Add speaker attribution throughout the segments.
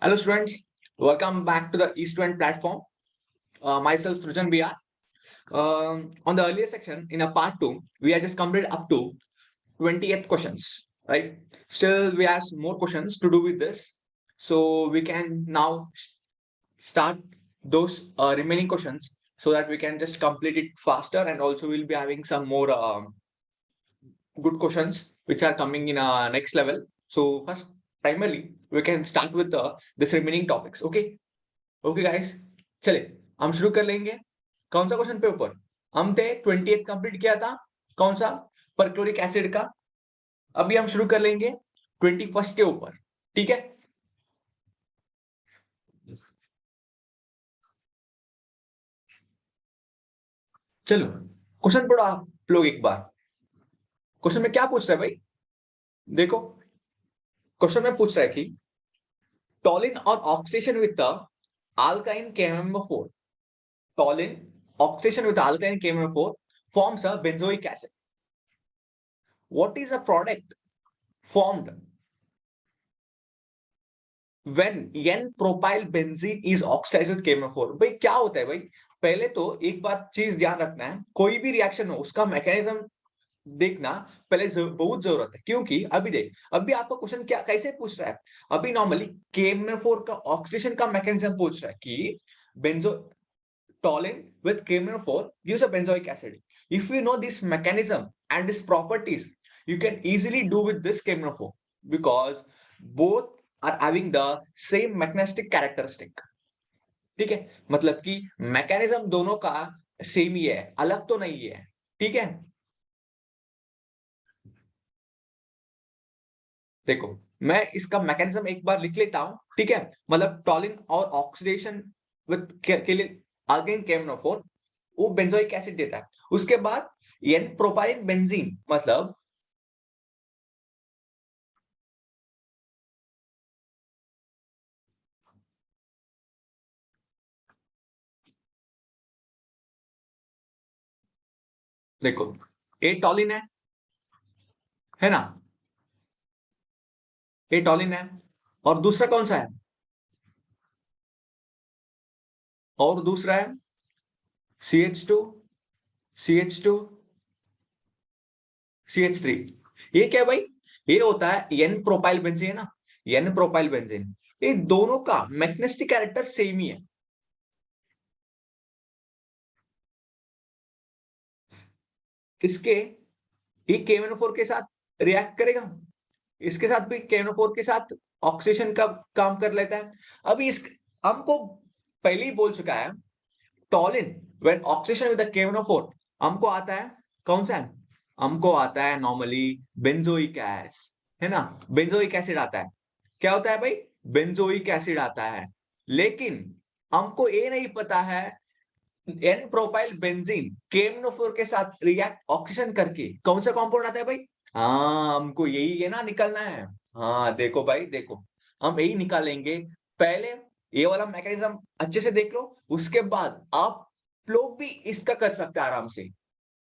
Speaker 1: Hello students, welcome back to the Eastwind platform. Myself Srujan BR. On the earlier section in a part 2, we are just completed up to 20th questions, right? Still we have more questions to do with this. So we can now start those remaining questions so that we can just complete it faster, and also we'll be having some more good questions which are coming in next level. So first, primarily, we can start with this remaining topics. Okay guys, चले हम शुरू कर लेंगे. कौन सा question पे ऊपर हम थे 20th कंप्लीट किया था. कौन सा? परक्लोरिक एसिड का. अभी हम शुरू कर लेंगे 21st के ऊपर. ठीक है. चलो क्वेश्चन पढ़ो आप लोग एक बार. क्वेश्चन में क्या पूछ रहा है भाई? देखो क्वेश्चन में पूछ रहा है कि टॉलिन और oxidation with the alkyne KMnO4. Toluene oxidation with alkyne KMnO4 forms a benzoic acid. What is a product formed when N-propyl benzene is oxidized with KMnO4? भाई क्या होता है भाई? पहले तो एक बात चीज ध्यान रखना है, कोई भी रिएक्शन हो उसका मैकेनिज्म देखना पहले बहुत जरूरत है. क्योंकि अभी देख, अभी आपका क्वेश्चन क्या कैसे पूछ रहा है? अभी नॉर्मली KMnO4 का ऑक्सीडेशन का मैकेनिज्म पूछ रहा है कि banjo toluene with KMnO4 gives a benzoic acid. If you know this mechanism and its properties, you can easily do with this KMnO4 because both are having the same mechanistic characteristic. ठीक है, मतलब कि mechanism दोनों का same ही है, अलग तो नहीं है. ठीक है, देखो मैं इसका मैकेनिज्म एक बार लिख लेता हूं. ठीक है, मतलब टॉलिन और ऑक्सीडेशन विद के लिए अल्काइल KMnO4 वो बेंजोइक एसिड देता है. उसके बाद एन प्रोपाइल बेंजीन मतलब देखो ए टॉलिन है ना? ए टॉलिन है. और दूसरा कौन सा है? और दूसरा है CH2 CH2 CH3. ये क्या है भाई? ये होता है एन प्रोपाइल बेंजीन, है ना? N propyl benzene. ये दोनों का मैग्नेटिक कैरेक्टर सेम ही है. किसके? ये KMnO4 के साथ रिएक्ट करेगा, इसके साथ भी KMnO4 के साथ ऑक्सीडेशन का काम कर लेता है. अभी इस हमको पहले ही बोल चुका है, टॉलिन when oxidation with the KMnO4 हमको आता है कौन सा है? हमको आता है नॉर्मली बेंजोइक एसिड, है ना? बेंजोइक एसिड आता है. क्या होता है भाई? बेंजोइक एसिड आता है. लेकिन हमको ये नहीं पता है एन प्रोपाइल बेंजीन KMnO4 के साथ रिएक्ट ऑक्सीजन करके कौन सा कंपाउंड आता है भाई? हाँ, हमको यही है ना निकलना है. हाँ देखो भाई, देखो हम यही निकालेंगे. पहले ये वाला मैकेनिज्म अच्छे से देख लो, उसके बाद आप लोग भी इसका कर सकते हैं आराम से,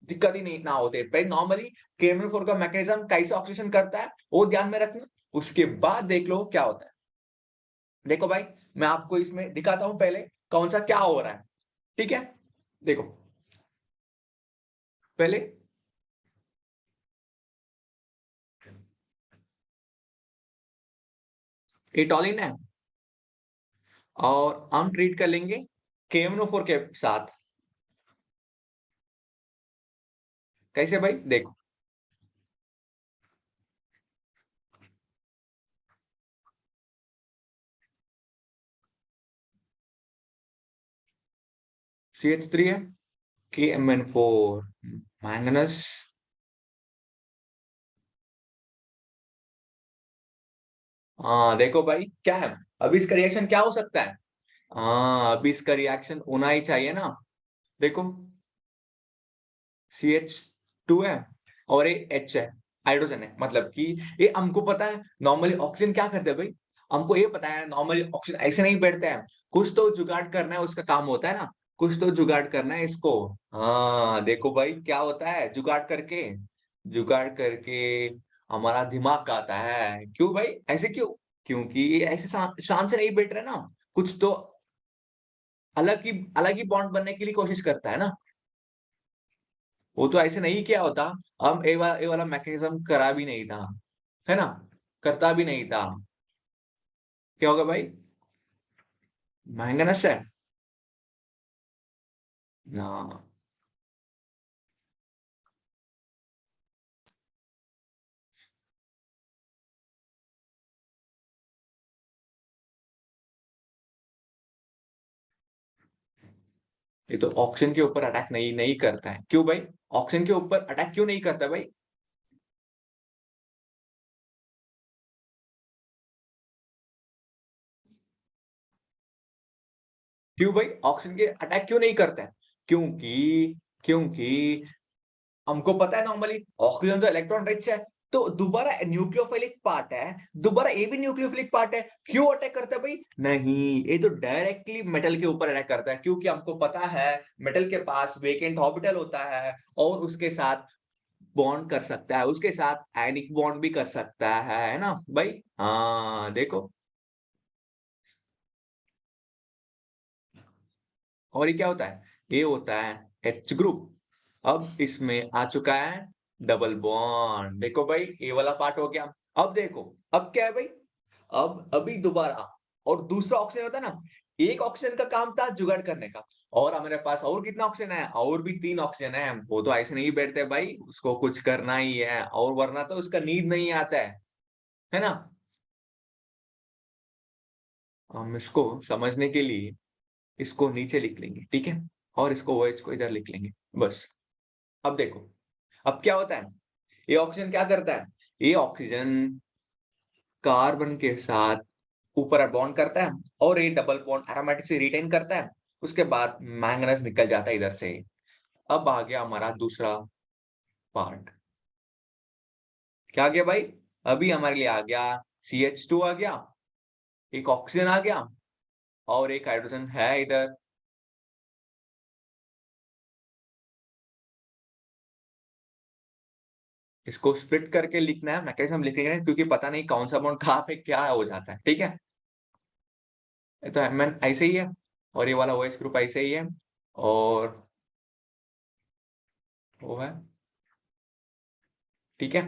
Speaker 1: दिक्कत ही नहीं ना होते. पहले नॉर्मली KMnO4 का मैकेनिज्म कैसे ऑक्सीजन करता है वो ध्यान में रखना, उसके बाद देख लो क्या होता है. देखो भाई, मैं आपको इसमें दिखाता हूं पहले कौन सा क्या हो रहा है. ठीक है, देखो पहले एटोलिन है और हम ट्रीट कर लेंगे KMnO4 के साथ. कैसे भाई? देखो CH3 है, KMnO4 मैंगनस. हाँ देखो भाई क्या है, अभी इसका रिएक्शन क्या हो सकता है? हाँ अभी इसका रिएक्शन होना ही चाहिए ना. देखो CH2 है और ये H है, हाइड्रोजन है. मतलब कि ये हमको पता है नॉर्मली ऑक्सीजन क्या करते हैं भाई. हमको ये पता है नॉर्मली ऑक्सीजन ऐसे नहीं बैठते हैं, कुछ तो जुगाड़ करना है, उसका काम होता है ना. कुछ तो जुगाड़ करना है इसको. हाँ देखो भाई क्या होता है जुगाड़ करके. जुगाड़ करके हमारा दिमाग आता है. क्यों भाई, ऐसे क्यों? क्योंकि ये ऐसे शान से नहीं बैठ रहे ना, कुछ तो अलग ही बॉन्ड बनने के लिए कोशिश करता है ना। वो तो ऐसे नहीं किया होता, हम ये वाला मैकेनिज्म करा भी नहीं था, है ना? करता भी नहीं था। क्या होगा भाई? मैंगनस है? ना। ये तो ऑक्सीजन के ऊपर अटैक नहीं नहीं करता है। क्यों भाई? ऑक्सीजन के ऊपर अटैक क्यों नहीं करता भाई? क्यों भाई ऑक्सीजन के अटैक क्यों नहीं करता है? क्योंकि क्योंकि हमको पता है नॉर्मली ऑक्सीजन तो इलेक्ट्रॉन रिच है, तो दोबारा न्यूक्लियोफिलिक पार्ट है, दोबारा ये भी न्यूक्लियोफिलिक पार्ट है, क्यों अटैक करता है भाई? नहीं, ये तो डायरेक्टली मेटल के ऊपर अटैक करता है, क्योंकि हमको पता है मेटल के पास वेकेंट ऑर्बिटल होता है और उसके साथ बॉन्ड कर सकता है, उसके साथ आयनिक बॉन्ड भी कर सकता है ना भाई? हाँ देखो। और ये क्या होता है? ये होता है एच ग्रुप। अब इसमें आ चुका है डबल बॉन्ड। देखो भाई, ये वाला पार्ट हो गया। अब देखो, अब क्या है भाई? अब अभी दोबारा और दूसरा ऑक्सीजन होता है ना, एक ऑक्सीजन का काम था जुगाड़ करने का, और हमारे पास और कितना ऑक्सीजन है? और भी 3 ऑक्सीजन है। वो तो ऐसे नहीं बैठते भाई, उसको कुछ करना ही है, और वरना तो उसका नींद नहीं आता है ना? हम इसको समझने के लिए इसको नीचे लिख लेंगे, ठीक है? और इसको OH को इधर लिख लेंगे, बस। अब देखो, अब क्या होता है? ये ऑक्सीजन क्या करता है? ये ऑक्सीजन कार्बन के साथ ऊपर बॉन्ड करता है और ये डबल बॉन्ड एरोमेटिक से रिटेन करता है। उसके बाद मैंगनीज निकल जाता है इधर से। अब आ गया हमारा दूसरा पार्ट। क्या आ गया भाई? अभी हमारे लिए आ गया CH2 आ गया, एक ऑक्सीजन आ गया और एक हाइड्रोजन है इधर। इसको स्प्लिट करके लिखना है, मैकेनिज्म लिखेंगे क्योंकि पता नहीं कौन सा बॉन्ड कहाँ पे क्या हो जाता है, ठीक है? ये तो Mn ऐसे ही है और ये वाला OH ग्रुप ऐसे ही है और वो है, ठीक है?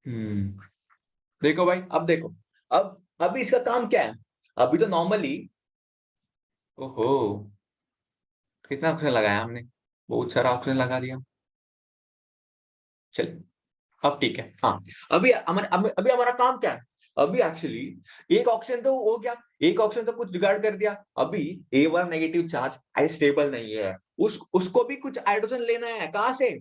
Speaker 1: हम्म। देखो भाई, अब देखो, अब अभी इसका काम क्या है? अभी तो नॉर्मली, ओहो, कितना ऑक्सीजन लगाया हमने? बहुत सारा ऑक्सीजन लगा दिया। चल, अब ठीक है। हाँ, अभी हमारा काम क्या है? अभी एक्चुअली एक ऑक्सीजन तो हो गया, एक ऑक्सीजन तो कुछ जुगाड़ कर दिया। अभी A1 negative charge I stable नहीं है, उसको भी कुछ हाइड्रोजन लेना है। कहाँ से?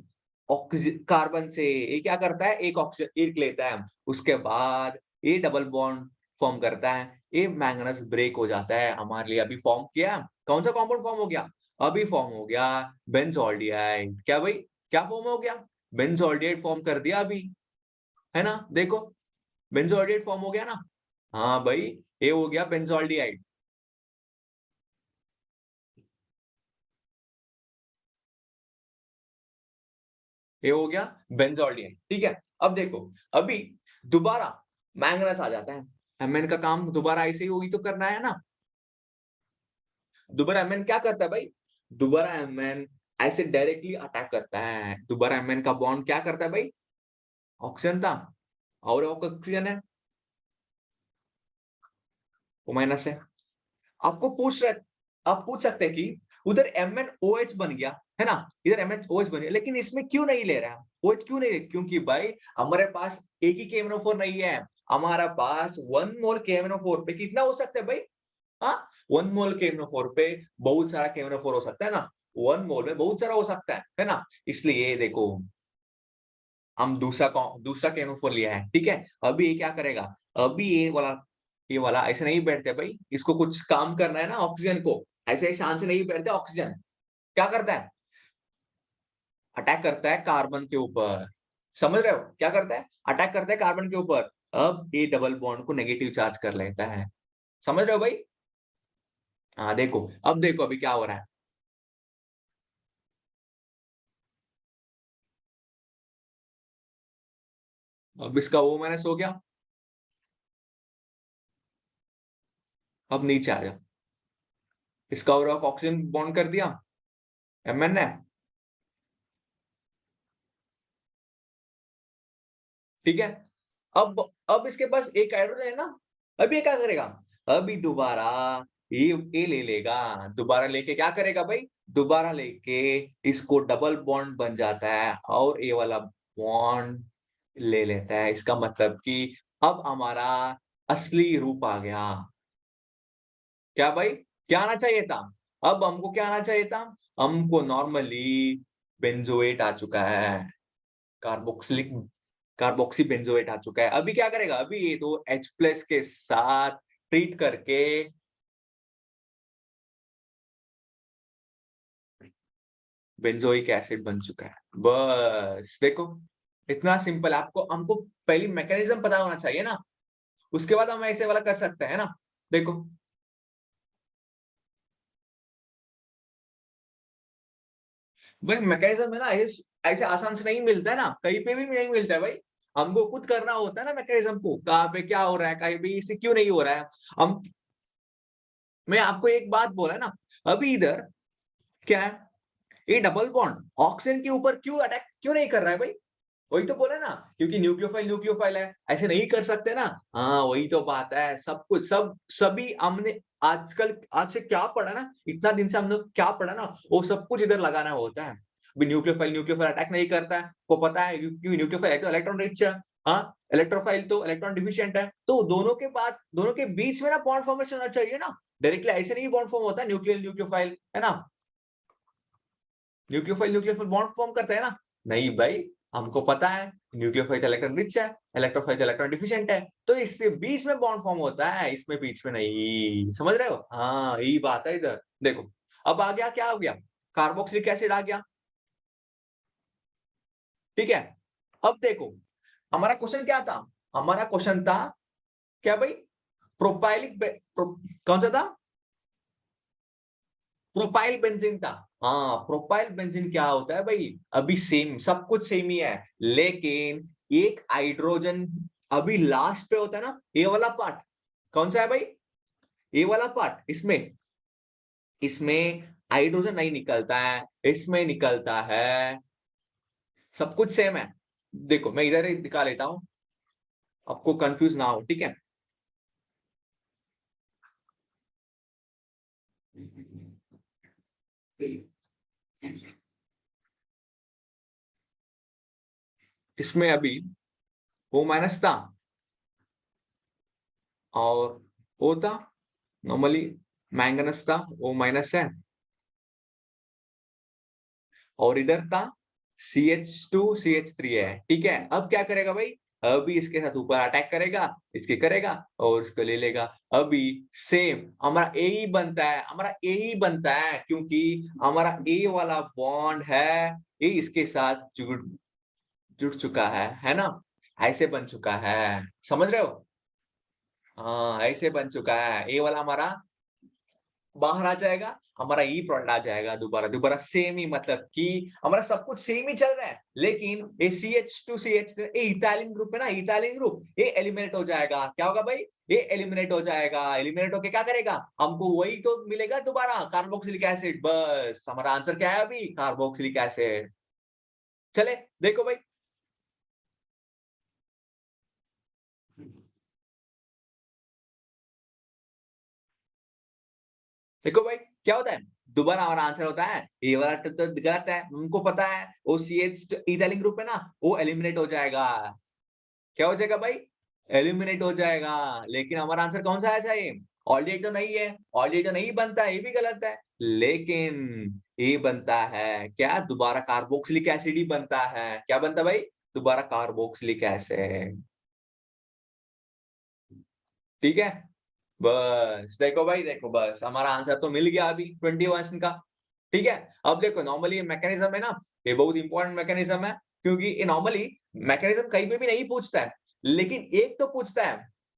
Speaker 1: ऑक्सीजन, कार्बन से। ये क्या करता है? एक ऑक्सीजन एक लेता है, उसके बाद ये डबल बॉन्ड फॉर्म करता है, ये मैंगनीज ब्रेक हो जाता है। हमारे लिए अभी फॉर्म किया, कौन सा कंपाउंड फॉर्म हो गया? अभी फॉर्म हो गया बेंजोल्डिहाइड। क्या भाई? क्या फॉर्म हो गया? बेंजोल्डिहाइड फॉर्म कर दिया अभी, है ना? देखो, बेंजोल्डिहाइड फॉर्म हो गया ना। हाँ भाई, ये हो गया बेंजोल्डिहाइड। ये हो गया बेंजोल्डिहाइड, ठीक है? अब देखो, अभी दोबारा मैंगनीज आ जाता है। Mn का काम दोबारा ऐसे ही होगी तो करना है ना। दोबारा Mn क्या करता है भाई? दोबारा Mn ऐसे डायरेक्टली अटैक करता है। दोबारा Mn का बॉन्ड क्या करता है भाई? ऑक्सीजन था और ऑक्सीजन है, वो माइनस है। आपको पूछ रहे आप पूछ सकते हैं कि उधर MnOH बन गया, है ना? इधर MnOH बन गया, लेकिन इसमें क्यों नहीं ले रहा है? OH क्यों नहीं? क्योंकि भाई हमारे पास एक ही KMnO4 नहीं है। हमारा पास 1 मोल KMnO4 पे कितना हो सकता है भाई? हाँ, 1 मोल KMnO4 पे बहुत सारा KMnO4 हो सकता है ना। 1 मोल में बहुत सारा हो सकता है ना? इसलिए देखो, हम दूसरा KMnO4 लिया है, ठीक है? अभी ये क्या करेगा? अभी ये वाला ऐसे नहीं बैठते भाई, इसको कुछ काम करना है ना ऑक्सीजन को, ऐसे ही शान से नहीं बैठते ऑक्सीजन। क्या करता है? अटैक करता है कार्बन के ऊपर। समझ रहे हो क्या करता है? अटैक करता है कार्बन के ऊपर। अब ये डबल बॉन्ड को नेगेटिव चार्ज कर लेता है। समझ रहे हो भाई? हाँ, देखो अब देखो अभी क्या हो रहा है। अब इसका O माइनस हो गया। अब नीचे आ जाओ। इसका और ऑक्सीजन बॉन्ड कर दिया Mn ने। ठीक है। अब इसके पास एक हाइड्रोजन है ना। अब ये क्या करेगा? अभी दोबारा ये ले लेगा। दोबारा लेके क्या करेगा भाई? दोबारा लेके इसको डबल बॉन्ड बन जाता है और ये वाला बॉन्ड ले लेता है। इसका मतलब कि अब हमारा असली रूप आ गया। क्या भाई? क्या आना चाहिए था? अब हमको क्या आना चाहिए था? हमको नॉर्मली बेंजोएट आ चुका है। कार्बोक्सिलिक कार्बोक्सी बेंजोएट आ चुका है। अभी क्या करेगा? अभी ये तो H प्लस के साथ ट्रीट करके बेंजोइक एसिड बन चुका है। बस देखो, इतना सिंपल। आपको हमको पहली मैकेनिज्म पता होना चाहिए ना, उसके बाद हम ऐसे वाला कर सकते हैं ना। देखो, भाई मैकेनिज्म है ना, ऐसे आसान से नहीं मिलता है ना, कहीं पे भी नहीं मिलता है भाई। हमको खुद करना होता है ना मैकेनिज्म को, कहाँ पे क्या हो रहा है, कहीं पे इससे क्यों नहीं हो रहा है। हम मैं आपको एक बात बोला ना, अभी इधर क्या है, ये डबल बॉन्ड ऑक्सीजन के ऊपर क्यों अटैक क्यों नहीं कर रहा है भाई? वही तो बोला ना, क्योंकि न्यूक्लियोफाइल न्यूक्लियोफाइल है, ऐसे नहीं कर सकते ना। हाँ, वही तो बात है। सब कुछ सभी हमने आजकल आज से क्या पढ़ा ना, इतना दिन से हमने क्या पढ़ा ना, वो सब कुछ इधर लगाना होता है। अभी न्यूक्लियोफाइल न्यूक्लियोफाइल अटैक नहीं करता है, को पता है, क्योंकि न्यूक्लियोफाइल है तो इलेक्ट्रॉन रिच है। हाँ, इलेक्ट्रोफाइल तो इलेक्ट्रॉन डिफिशिएंट है। तो दोनों के बीच में ना बॉन्ड फॉर्मेशन होना चाहिए ना। डायरेक्टली ऐसे नहीं बॉन्ड फॉर्म होता है, न्यूक्लियर न्यूक्लियोफाइल है ना। न्यूक्लियोफाइल न्यूक्लियोफाइल बॉन्ड फॉर्म करता है ना। नहीं भाई, हमको पता है न्यूक्लियोफाइल इलेक्ट्रॉन रिच है, इलेक्ट्रोफाइल इलेक्ट्रॉन डिफिशिएंट है, तो इससे बीच में बॉन्ड फॉर्म होता है, इसमें बीच में नहीं। समझ रहे हो? हाँ, यही बात है इधर। देखो, अब आ गया, क्या हो गया? कार्बोक्सिलिक एसिड आ गया। ठीक है। अब देखो, हमारा क्वेश्चन क्या था? हमारा क्वेश्चन था क्या भाई? प्रोपाइलिक कौन सा था? प्रोपाइल बेंजीन था। हाँ, प्रोपाइल बेंजीन क्या होता है भाई? अभी सेम, सब कुछ सेम ही है, लेकिन एक हाइड्रोजन अभी लास्ट पे होता है ना, ये वाला पार्ट। कौन सा है भाई? ये वाला पार्ट। इसमें इसमें हाइड्रोजन नहीं निकलता है, इसमें निकलता है। सब कुछ सेम है। देखो, मैं इधर ही दिखा लेता हूं, आपको कंफ्यूज ना हो। ठीक है। इसमें अभी O माइनस था और O था। नॉर्मली मैंगनस था, O माइनस है। और इधर था CH2CH3 है। ठीक है। अब क्या करेगा भाई? अभी इसके साथ ऊपर अटैक करेगा, इसके करेगा और इसको ले लेगा। अभी सेम हमारा ए ही बनता है, हमारा ए ही बनता है, क्योंकि हमारा ए वाला बॉन्ड है, ये इसके साथ जुड़ जुड़ चुका है ना। ऐसे बन चुका है। समझ रहे हो? हाँ, ऐसे बन चुका है। ए वाला हमारा बाहर आ जाएगा, हमारा ई प्रोडक्ट आ जाएगा। दोबारा दोबारा सेम ही, मतलब कि हमारा सब कुछ सेम ही चल रहा है, लेकिन ये CH2CH ये इथाइलिन ग्रुप है ना, इथाइलिन ग्रुप ये एलिमिनेट हो जाएगा। क्या होगा भाई? ये एलिमिनेट हो जाएगा। एलिमिनेट होके क्या करेगा? हमको वही तो मिलेगा दोबारा, कार्बोक्सिलिक एसिड। बस हमारा आंसर क्या है अभी? Carboxylic acid. चले, देखो भाई। देखो भाई, क्या होता है? दोबारा हमारा आंसर होता है, ये वाला तो गलत है, उनको पता है। वो CH इथाइलिन ग्रुप है ना, वो एलिमिनेट हो जाएगा। क्या हो जाएगा भाई? एलिमिनेट हो जाएगा। लेकिन हमारा आंसर कौन सा आया चाहिए? ऑलरेडी तो नहीं है, ऑलरेडी तो नहीं बनता है, ये भी गलत है। लेकिन ये बनता है क्या? दोबारा कार्बोक्सिलिक एसिड ही बनता है। क्या बनता है भाई? दोबारा कार्बोक्सिलिक एसिड। ठीक है। बस देखो भाई, देखो बस हमारा आंसर तो मिल गया अभी 21 का। ठीक है। अब देखो, नॉर्मली मैकेनिज्म है ना, ये बहुत इंपॉर्टेंट मैकेनिज्म है, क्योंकि ये नॉर्मली मैकेनिज्म कहीं पे भी नहीं पूछता है, लेकिन एक तो पूछता है,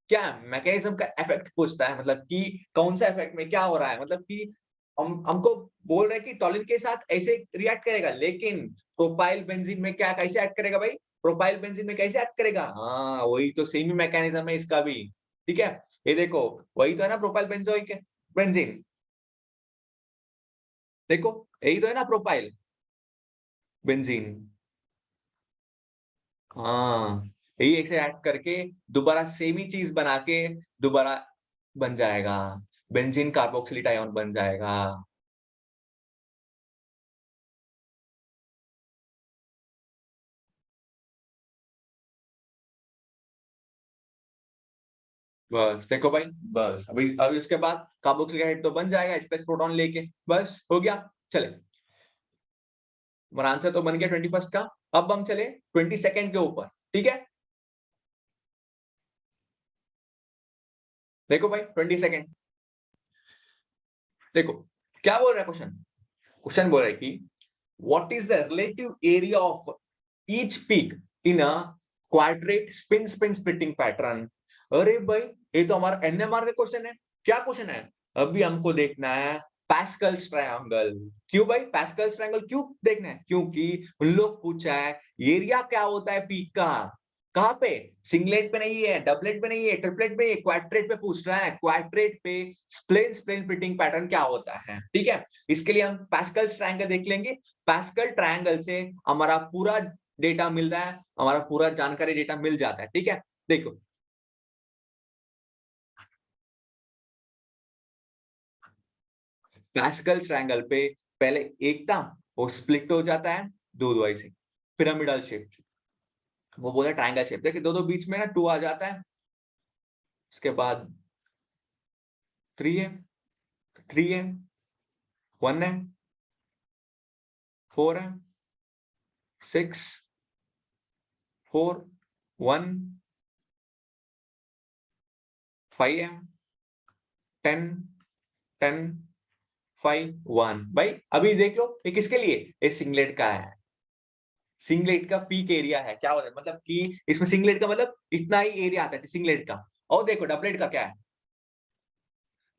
Speaker 1: क्या मैकेनिज्म का इफेक्ट पूछता है, मतलब कि कौन सा इफेक्ट में क्या हो रहा है, मतलब कि हमको बोल रहे हैं कि टॉलिन के साथ ऐसे रिएक्ट करेगा, लेकिन प्रोपाइल बेंजीन में क्या कैसे एक्ट करेगा भाई? प्रोपाइल बेंजीन में कैसे एक्ट करेगा? हाँ, वही तो सेम ही मैकेनिज्म है इसका भी। ठीक है? ये देखो, वही तो है ना प्रोपाइल बेंजोइक बेंजीन। देखो, यही तो है ना प्रोपाइल बेंजीन। हाँ, यही एक से ऐड करके दोबारा सेम ही चीज़ बना के दोबारा बन जाएगा। बेंजीन कार्बोक्सिलिक आयन बन जाएगा। बस देखो भाई, बस अभी अभी उसके बाद कार्बोक्सिलिक एसिड तो बन जाएगा H+ प्रोटॉन लेके, बस हो गया। चले, हमारा आंसर तो बन गया 21st का। अब हम चले 22nd के ऊपर, ठीक है? देखो भाई 22nd, देखो क्या बोल रहा है क्वेश्चन? क्वेश्चन बोल रहा है कि what is the relative area of each peak in a quartet spin spin splitting pattern. अरे भाई, ये तो हमारा एनएमआर का क्वेश्चन है। क्या क्वेश्चन है? अभी हमको देखना है पास्कल्स ट्रायंगल। क्यों भाई पास्कल्स ट्रायंगल क्यों देखना है? क्योंकि उन लोग पूछा है एरिया क्या होता है पीक का। कहाँ पे? सिंगलेट पे नहीं है, डबलेट पे नहीं है, ट्रिपलेट पे, क्वाड्रेट पे पूछ रहा है। क्वाड्रेट पे स्प्लेन स्प्लेन फिटिंग पैटर्न क्या होता है? ठीक है, इसके लिए हम पास्कल्स ट्रायंगल देख लेंगे। पास्कल ट्रायंगल से हमारा पूरा डेटा मिल रहा है, हमारा पूरा जानकारी डेटा मिल जाता है। ठीक है, देखो पास्कल ट्रायंगल पे पहले एक था, वो स्प्लिट हो जाता है दो दो ऐसे पिरामिडल शेप। वो बोला ट्रायंगल शेप, देखिए दो दो बीच में ना टू आ जाता है। उसके बाद थ्री है, थ्री है, वन है, फोर है, सिक्स, फोर, वन, फाइव है, टेन, टेन, फाइव, वन। भाई अभी देख लो ये किसके लिए? ये सिंगलेट का है। सिंगलेट का पीक एरिया है। क्या होता है मतलब कि इसमें सिंगलेट का मतलब इतना ही एरिया आता है सिंगलेट का। और देखो डबलेट का क्या है?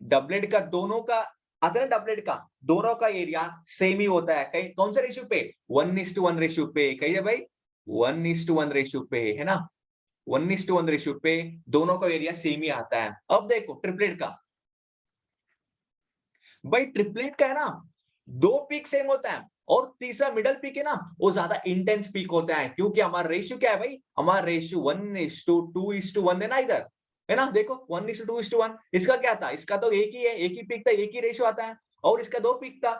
Speaker 1: डबलेट का दोनों का आता है ना, डबलेट का दोनों का एरिया सेम ही होता है। कहीं कौन सा रेशियो पे? 1:1 रेशियो पे। कही है भाई 1:1 रेशियो पे, है ना? 1:1 रेशियो पे दोनों का एरिया सेम ही आता है। अब देखो ट्रिपलेट का, भाई ट्रिपलेट का है ना, दो पीक सेम होता है और तीसरा मिडल पीक है ना, वो ज्यादा इंटेंस पीक होता है। क्योंकि हमारा रेशियो क्या है भाई? हमारा रेशियो 1:2:1 है ना इधर, है ना? देखो 1:2:1। इसका क्या था? इसका तो एक ही है, एक ही पीक था, एक ही रेशियो आता है। और इसका दो पीक था,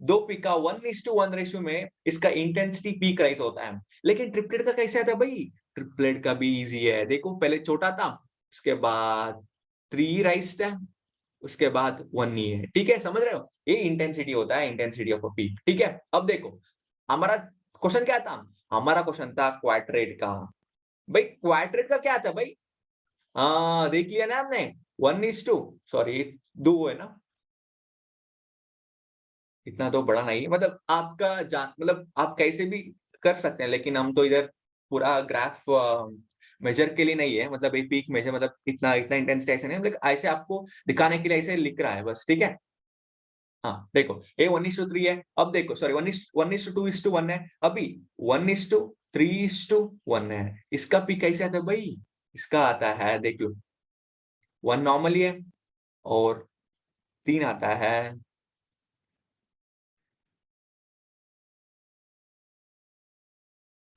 Speaker 1: दो पीक का 1:1 रेशियो में इसका इंटेंसिटी पीक राइज होता है। लेकिन ट्रिपलेट का कैसे आता है भाई? ट्रिपलेट का भी इजी है। देखो पहले छोटा था, उसके बाद थ्री राइज था, उसके बाद वन ही है। ठीक है, समझ रहे हो? ये इंटेंसिटी होता है, इंटेंसिटी ऑफ अ पीक। ठीक है, अब देखो हमारा क्वेश्चन क्या था? हमारा क्वेश्चन था क्वाड्रेट का। भाई क्वाड्रेट का क्या था भाई? देख लिया ना आपने, 1:2, सॉरी दो है ना, इतना तो बड़ा नहीं है। मतलब आपका जान, मतलब आप कैसे भी कर सकते हैं, लेकिन हम तो इधर पूरा ग्राफ मेजर के लिए नहीं है, मतलब एक पीक मेजर, मतलब इतना इतना इंटेंसिटी ऐसे नहीं, मतलब ऐसे आपको दिखाने के लिए ऐसे लिख रहा है बस। ठीक है, हाँ देखो ये 1:3 है। अब देखो सॉरी 1:2:1 है। अभी 1:3:1 है। इसका पीक कैसे आता है भाई? इसका आता है, देख लो, 1 नॉर्मली है और 3 आता है।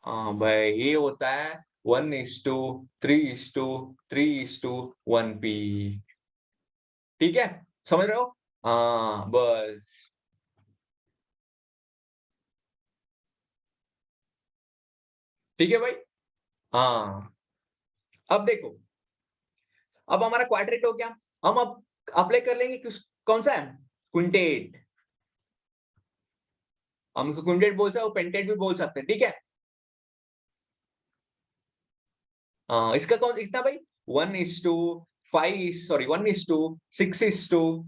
Speaker 1: हाँ भाई, ये होता है 1:3:3:1 पी। ठीक है, समझ रहे हो? हाँ बस। ठीक है भाई। हाँ, अब देखो, अब हमारा क्वाड्रेट हो गया। हम अब अप्लाई कर लेंगे किस, कौन सा है? क्विंटेट। हम इसको क्विंटेट बोल सकते हैं और पेंटेट भी बोल सकते हैं। ठीक है, इसका कौन इतना भाई? 1:5, सॉरी 1:6,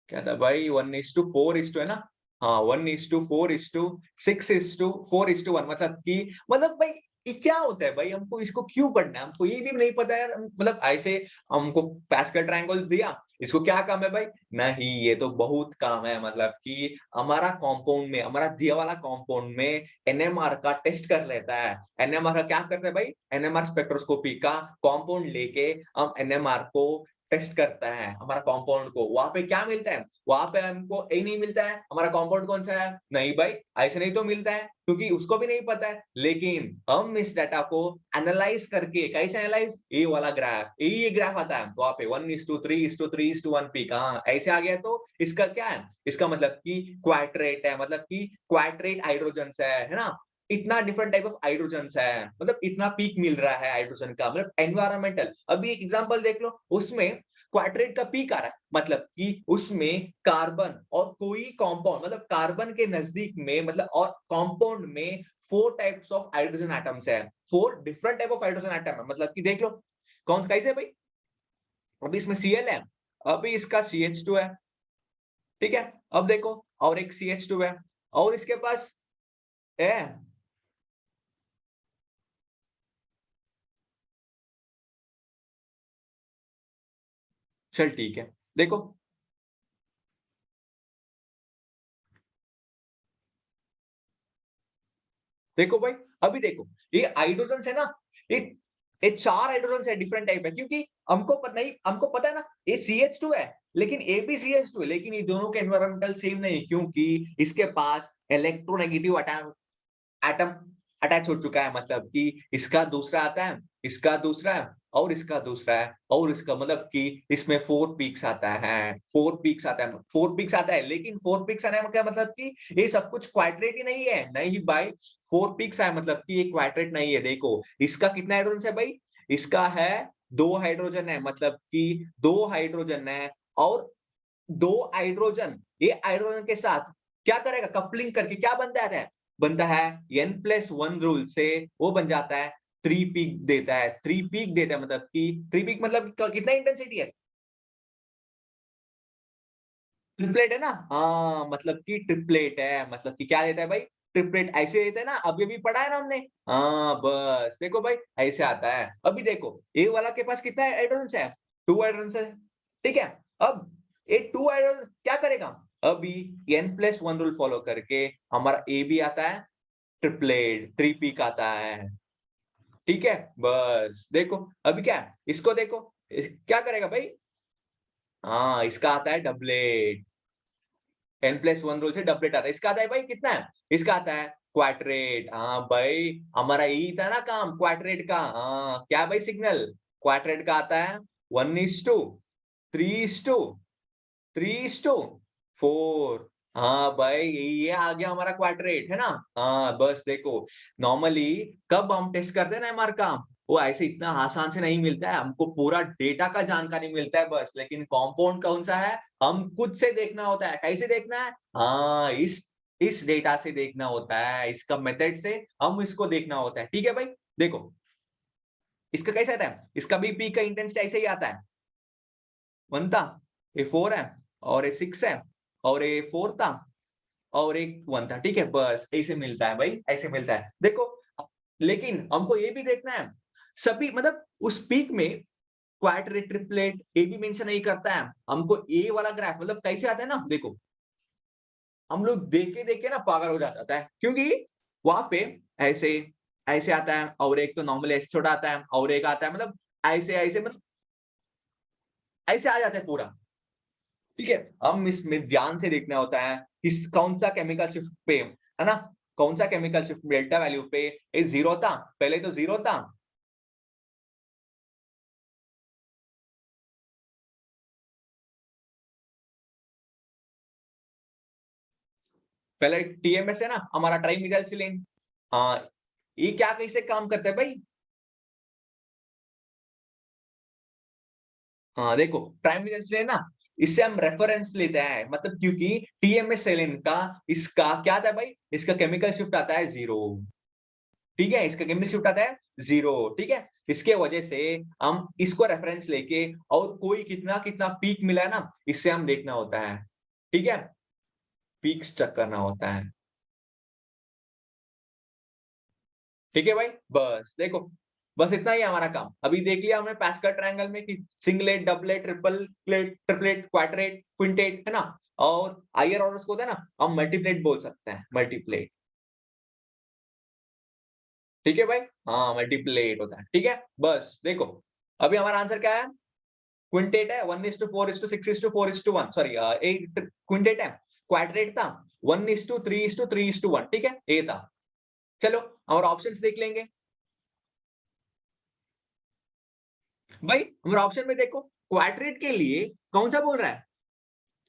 Speaker 1: क्या था भाई? 1:4 है ना? हाँ 1:4:6:4:1 मतलब भाई ये क्या होता है भाई, हमको इसको क्यों पढ़ना है, हमको ये भी नहीं पता यार, मतलब ऐसे हमको पास्कल ट्रायंगल दिया, इसको क्या काम है भाई, नहीं ये तो बहुत काम है, मतलब कि हमारा कंपाउंड में, हमारा दिया वाला कंपाउंड में एनएमआर का टेस्ट कर लेता है। एनएमआर का क्या करता है भाई, एनएमआर स्पेक्ट्रोस्कोपी का कंपाउंड लेके हम एनएमआर को टेस्ट करता है हमारा कंपाउंड को, वहां पे क्या मिलता है, वहां पे हमको ए नहीं मिलता है, हमारा कंपाउंड कौन सा है, नहीं भाई ऐसे नहीं तो मिलता है, क्योंकि उसको भी नहीं पता है। लेकिन हम इस डाटा को एनालाइज करके, कैसे एनालाइज, ये वाला ग्राफ, ये ग्राफ आता है वहां पे 1:3:3:1 पीक, हाँ ऐसे आ गया तो इसका क्या है, इसका मतलब कि क्वाड्रेट है, मतलब कि क्वाड्रेट हाइड्रोजन है ना, इतना डिफरेंट टाइप ऑफ हाइड्रोजन है, मतलब इतना पीक मिल रहा है हाइड्रोजन का, मतलब एनवायरमेंटल। अभी एक एग्जांपल देख लो, उसमें क्वाड्रेट का पीक आ रहा है, मतलब कि उसमें कार्बन और कोई कंपाउंड, मतलब कार्बन के नजदीक में, मतलब और कंपाउंड में 4 टाइप्स ऑफ हाइड्रोजन एटम्स है, 4 different type of hydrogen atom है, मतलब कि देख लो कौन कैसे भाई, अभी इसमें Cl है, अभी इसका CH2 है, ठीक है, अब देखो और एक CH2 है, और इसके पास है, चल ठीक है, देखो देखो भाई, अभी देखो ये हाइड्रोजन है ना, ये ये 4 हाइड्रोजन है, डिफरेंट टाइप है, क्योंकि हमको पता नहीं, हमको पता है ना ये CH2 है, लेकिन ये भी CH2 है, लेकिन ये दोनों के एनवायरमेंटल सेम नहीं, क्योंकि इसके पास इलेक्ट्रोनेगेटिव एटम एटम अटैच हो चुका है, मतलब कि इसका दूसरा आता है, इसका दूसरा है, और इसका दूसरा है, और इसका, मतलब कि इसमें 4 पीक्स आता है, 4 पीक्स आता है, 4 पीक्स आता है, लेकिन 4 पीक्स आने का मतलब कि ये सब कुछ क्वाड्रेट ही नहीं है, नहीं भाई 4 पीक्स है, मतलब कि ये क्वाड्रेट नहीं है, देखो इसका कितना हाइड्रोजन है भाई, इसका है 2 हाइड्रोजन है, मतलब कि 2 हाइड्रोजन है, और 2 हाइड्रोजन, ये हाइड्रोजन के साथ क्या करेगा, कपलिंग करके क्या बनता है n+1 रूल से वो बन जाता है 3 पीक देता है, 3 पीक देता है, मतलब कि 3 पीक मतलब कितना इंटेंसिटी है, ट्रिपलेट है ना, हाँ मतलब कि ट्रिपलेट है, मतलब कि क्या देता है भाई, ट्रिपलेट ऐसे देता है ना, अभी अभी पढ़ा है ना हमने, हाँ बस देखो भाई ऐसे आता है। अभी देखो ए वाला के पास कितना हाइड्रोजन है, 2 हाइड्रोजन है, ठीक है, अब ये 2 हाइड्रोजन क्या करेगा, अभी n+1 रूल फॉलो करके हमारा ए भी आता है, ट्रिपलेट 3 पीक आता है, ठीक है, बस देखो अभी क्या है, इसको देखो क्या करेगा भाई, हाँ इसका आता है डबलेट, n+1 रूल से डबलेट आता है, इसका आता है भाई कितना है, इसका आता है क्वाड्रेट, हाँ भाई हमारा यही था ना काम क्वाड्रेट का, हाँ क्या भाई सिग्नल, क्वाड्रेट का आता है 1:3:3:4, हाँ भाई ये आ गया हमारा क्वाड्रेट है ना, हाँ बस देखो, नॉर्मली कब हम टेस्ट करते हैं ना हमारा काम, वो ऐसे इतना आसान से नहीं मिलता है, हमको पूरा डेटा का जानकारी मिलता है बस, लेकिन कंपाउंड कौन सा है, हम खुद से देखना होता है, कैसे देखना है, हाँ इस डेटा से देखना होता है, इसका मेथड से हम इसको देखना होता है, ठीक है भाई, देखो इसका कैसे आता है, इसका भी पीक का इंटेंसिटी ऐसे ही आता है, 1 था, ये 4 है, और ये 6 है, और ये 4 था, और एक 1 था, ठीक है, बस ऐसे मिलता है भाई, ऐसे मिलता है, देखो लेकिन हमको ये भी देखना है, सभी मतलब उस पीक में क्वाड्रेट ट्रिपलेट ये भी मेंशन नहीं करता है, हमको ये वाला ग्राफ मतलब कैसे आता है ना, देखो हम लोग देखे देखे ना पागल हो जाता है, क्योंकि वहां पे ऐसे ऐसे आता है, और एक तो नॉर्मल ऐसे छोटा आता है, और एक आता है मतलब ऐसे ऐसे, मतलब ऐसे आ जाता है पूरा, ठीक है, हम इसमें ध्यान से देखना होता है किस कौन सा केमिकल शिफ्ट पे है ना, कौन सा केमिकल शिफ्ट डेल्टा वैल्यू पे, ये 0 था, पहले तो 0 था, पहले TMS है ना हमारा ट्राइमिथाइलसिलेन, हाँ ये क्या कैसे काम करता है भाई, हाँ देखो ट्राइमिथाइलसिलेन ना, इससे हम रेफरेंस लेते हैं, मतलब क्योंकि TMS सेलेन का इसका क्या आता है भाई, इसका केमिकल शिफ्ट आता है 0, ठीक है, इसका केमिकल शिफ्ट आता है 0, ठीक है, इसके वजह से हम इसको रेफरेंस लेके और कोई कितना कितना पीक मिला है ना, इससे हम देखना होता है, ठीक है, पीक्स चेक करना होता है। ठीक है भाई? बस देखो, बस इतना ही है हमारा काम। अभी देख लिया हमने पास्कल ट्रायंगल में कि singlet, doublet, triplet, quartet, quintet, है ना? और हायर ऑर्डर्स को होता है ना, हम मल्टीप्लेट बोल सकते हैं, मल्टीप्लेट। ठीक है भाई? हाँ, मल्टीप्लेट होता है। ठीक है? बस देखो, अभी हमारा आंसर क्या है? क्विंटेट है 1:4:6:4:1, सॉरी, एक क्विंटेट है, क्वाड्रेट था 1:3:3:1, ठीक है? ए था। चलो और ऑप्शंस देख लेंगे। भाई हमारे ऑप्शन में देखो, क्वाड्रेट के लिए कौन सा बोल रहा है?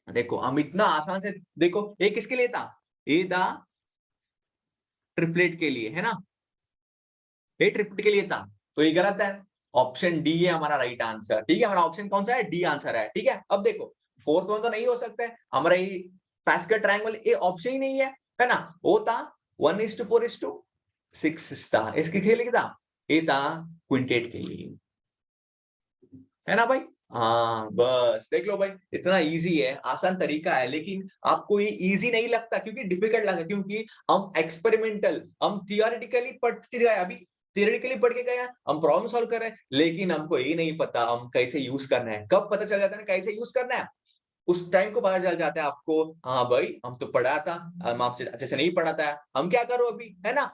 Speaker 1: देखो हम इतना आसान से, देखो ए किसके लिए था? ए था ट्रिपलेट के लिए, है ना? ए ट्रिपलेट के लिए था, तो ये गलत है। ऑप्शन डी है हमारा राइट आंसर। ठीक है, हमारा ऑप्शन कौन सा है? डी आंसर है। ठीक है, अब देखो फोर्थ वन तो नहीं हो सकता है हमारा, ये पास्कल ट्रायंगल ए ऑप्शन ही नहीं है ना? वो था 1:4:6 था, इसके लिए था, ए था क्विंटेट के लिए, है ना भाई? हाँ, बस देख लो भाई, इतना इजी है, आसान तरीका है, लेकिन आपको ये इजी नहीं लगता क्योंकि डिफिकल्ट लगता है, क्योंकि हम एक्सपेरिमेंटल, हम थियोरेटिकली पढ़ के गए, अभी थियोरेटिकली पढ़ के गए हैं, हम प्रॉब्लम सॉल्व कर रहे हैं, लेकिन हमको ये नहीं पता हम कैसे यूज करना है। कब पता चल जाता है कैसे यूज करना है? उस टाइम को पता चल जाता है आपको, हाँ भाई हम तो पढ़ा था, हम आपसे अच्छे से नहीं पढ़ाता है, हम क्या करो अभी, है ना?